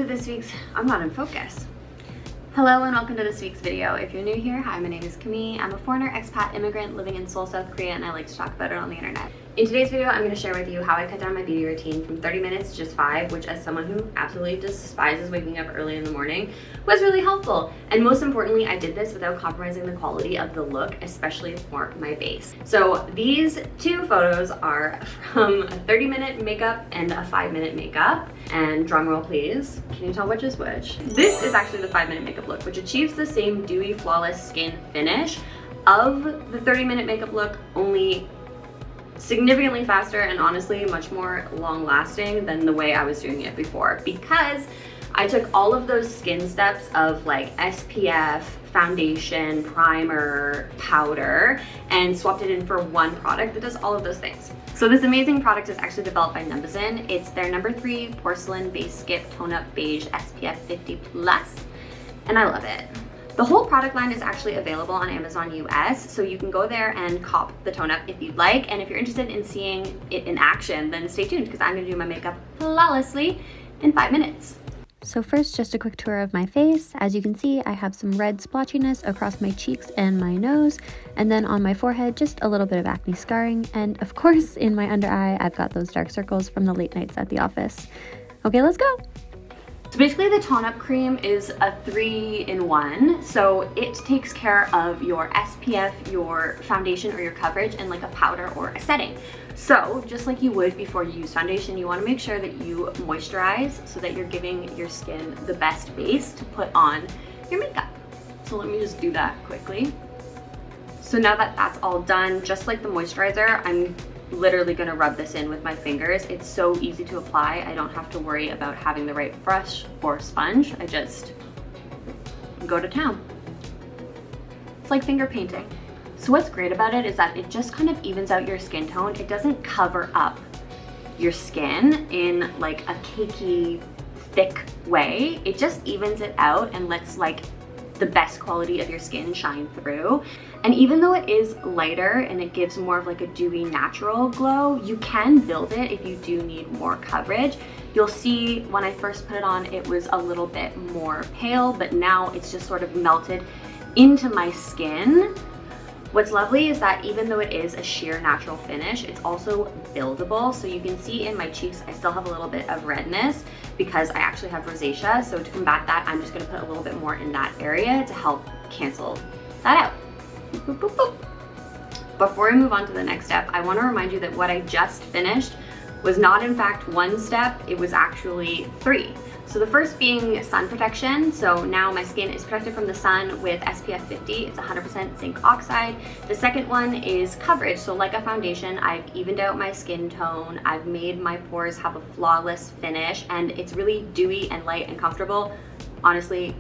this week's, I'm not in focus. Hello and welcome to this week's video. If you're new here, hi, my name is Kbeauty. I'm a foreigner, expat, immigrant living in Seoul, South Korea, and I like to talk about it on the internet. In today's video, I'm going to share with you how I cut down my beauty routine from 30 minutes to just 5, which as someone who absolutely despises waking up early in the morning, was really helpful. And most importantly, I did this without compromising the quality of the look, especially for my base. So these two photos are from a 30-minute makeup and a 5-minute makeup. And drum roll please. Can you tell which is which? This is actually the 5-minute makeup look, which achieves the same dewy, flawless skin finish of the 30-minute makeup look, only significantly faster and honestly much more long-lasting than the way I was doing it before, because I took all of those skin steps of like SPF, foundation, primer, powder, and swapped it in for one product that does all of those things. So this amazing product is actually developed by Numbuzin. It's their number 3 Porcelain Base Skip Tone Up Beige SPF 50+, and I love it. The whole product line is actually available on Amazon US, so you can go there and cop the tone up if you'd like. And if you're interested in seeing it in action, then stay tuned because I'm gonna do my makeup flawlessly in 5 minutes. So first, just a quick tour of my face. As you can see, I have some red splotchiness across my cheeks and my nose, and then on my forehead, just a little bit of acne scarring. And of course, in my under eye, I've got those dark circles from the late nights at the office. Okay, let's go. So basically the tone up cream is a 3-in-1. So it takes care of your SPF, your foundation or your coverage, and like a powder or a setting. So just like you would before you use foundation, you want to make sure that you moisturize so that you're giving your skin the best base to put on your makeup. So let me just do that quickly. So now that that's all done, just like the moisturizer, I'm literally gonna rub this in with my fingers. It's so easy to apply. I don't have to worry about having the right brush or sponge. I just go to town. It's like finger painting. So what's great about it is that it just kind of evens out your skin tone. It doesn't cover up your skin in like a cakey, thick way. It just evens it out and lets like the best quality of your skin shine through. And even though it is lighter and it gives more of like a dewy natural glow, you can build it if you do need more coverage. You'll see when I first put it on, it was a little bit more pale, but now it's just sort of melted into my skin. What's lovely is that even though it is a sheer natural finish, it's also buildable. So you can see in my cheeks, I still have a little bit of redness because I actually have rosacea. So to combat that, I'm just gonna put a little bit more in that area to help cancel that out. Boop, boop, boop. Before I move on to the next step, I want to remind you that what I just finished was not in fact 1 step, it was actually 3. So the first being sun protection. So now my skin is protected from the sun with SPF 50. It's 100% zinc oxide. The second one is coverage. So like a foundation, I've evened out my skin tone. I've made my pores have a flawless finish, and it's really dewy and light and comfortable. Honestly,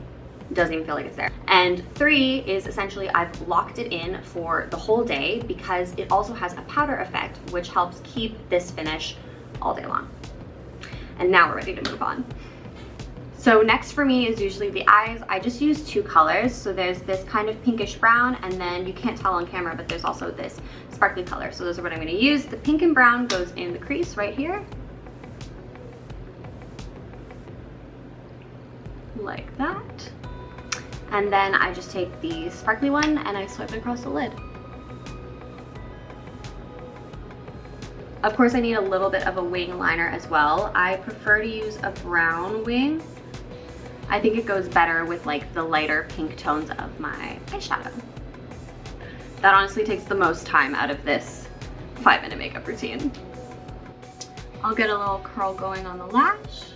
doesn't even feel like it's there. And 3 is essentially I've locked it in for the whole day because it also has a powder effect, which helps keep this finish all day long. And now we're ready to move on. So next for me is usually the eyes. I just use 2 colors. So there's this kind of pinkish brown, and then you can't tell on camera, but there's also this sparkly color. So those are what I'm gonna use. The pink and brown goes in the crease right here. Like that. And then I just take the sparkly one and I swipe it across the lid. Of course, I need a little bit of a wing liner as well. I prefer to use a brown wing. I think it goes better with like the lighter pink tones of my eyeshadow. That honestly takes the most time out of this 5-minute makeup routine. I'll get a little curl going on the lash,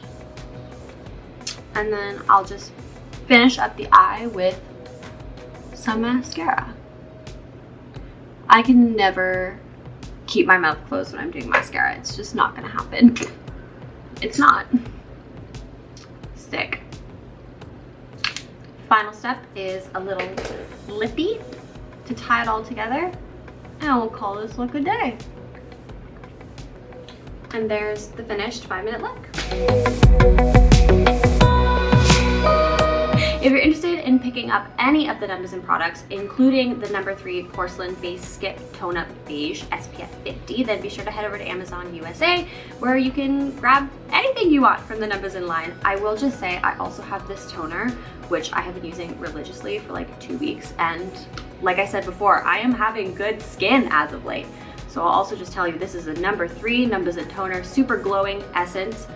and then I'll just finish up the eye with some mascara. I can never keep my mouth closed when I'm doing mascara. It's just not gonna happen. It's not. Sick. Final step is a little lippy to tie it all together, and we'll call this look a day. And there's the finished 5-minute look. If you're interested in picking up any of the numbuzin products, including the number 3 Porcelain Face Skip Tone Up Beige SPF 50, then be sure to head over to Amazon USA, where you can grab anything you want from the numbuzin line. I will just say I also have this toner, which I have been using religiously for like 2 weeks, and like I said before, I am having good skin as of late. So I'll also just tell you, this is a number 3 numbuzin toner, super glowing essence,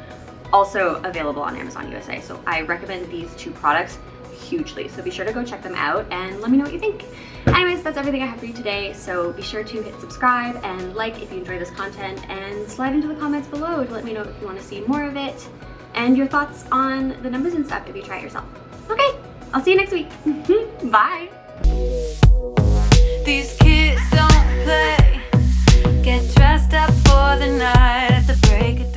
also available on Amazon USA. So I recommend these 2 products hugely. So be sure to go check them out and let me know what you think. Anyways, that's everything I have for you today. So be sure to hit subscribe and like if you enjoy this content, and slide into the comments below to let me know if you want to see more of it and your thoughts on the numbuzin stuff if you try it yourself. Okay, I'll see you next week. Bye. These kids don't play, get dressed up for the night at the break of